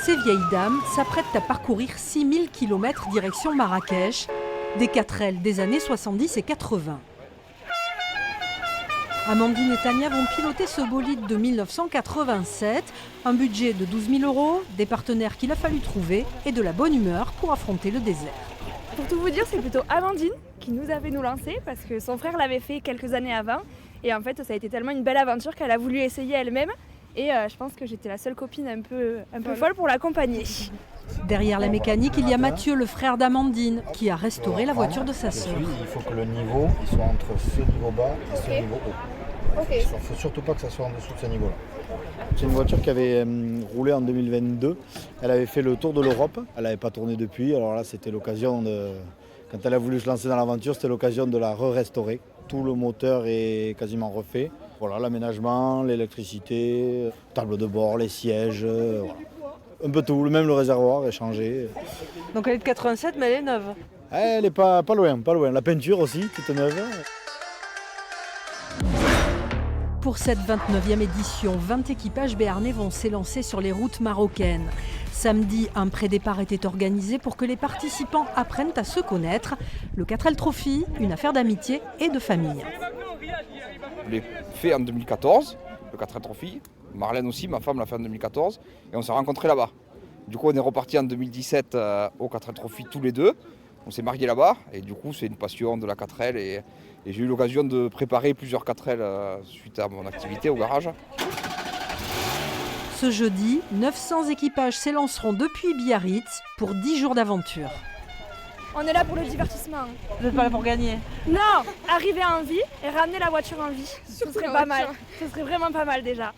Ces vieilles dames s'apprêtent à parcourir 6000 km direction Marrakech, des 4L des années 70 et 80. Amandine et Tania vont piloter ce bolide de 1987, un budget de 12 000 €, des partenaires qu'il a fallu trouver et de la bonne humeur pour affronter le désert. Pour tout vous dire, c'est plutôt Amandine qui nous avait lancé parce que son frère l'avait fait quelques années avant. Et en fait, ça a été tellement une belle aventure qu'elle a voulu essayer elle-même. Et je pense que j'étais la seule copine un peu folle pour l'accompagner. Derrière la mécanique, il y a Mathieu, le frère d'Amandine, qui a restauré la voiture de sa sœur. Il faut que le niveau il soit entre ce niveau bas et ce niveau haut. Il ne faut surtout pas que ça soit en dessous de ce niveau-là. C'est une voiture qui avait roulé en 2022. Elle avait fait le tour de l'Europe. Elle n'avait pas tourné depuis. Alors là, c'était l'occasion de... Quand elle a voulu se lancer dans l'aventure, c'était l'occasion de la restaurer. Tout le moteur est quasiment refait. Voilà, l'aménagement, l'électricité, table de bord, les sièges, voilà. Un peu tout, même le réservoir est changé. Donc elle est de 87 mais elle est neuve. Elle est pas loin, pas loin. La peinture aussi, toute neuve. Pour cette 29e édition, 20 équipages béarnais vont s'élancer sur les routes marocaines. Samedi, un pré-départ était organisé pour que les participants apprennent à se connaître. Le 4L Trophy, une affaire d'amitié et de famille. Je l'ai fait en 2014, le 4L Trophy. Marlène aussi, ma femme l'a fait en 2014. Et on s'est rencontrés là-bas. Du coup, on est reparti en 2017 au 4L Trophy tous les deux. On s'est mariés là-bas. Et du coup, c'est une passion de la 4L. Et j'ai eu l'occasion de préparer plusieurs 4L suite à mon activité au garage. Ce jeudi, 900 équipages s'élanceront depuis Biarritz pour 10 jours d'aventure. On est là pour le divertissement. Vous n'êtes pas là pour gagner. Non, arriver en vie et ramener la voiture en vie. Ce serait pas mal. Ce serait vraiment pas mal déjà.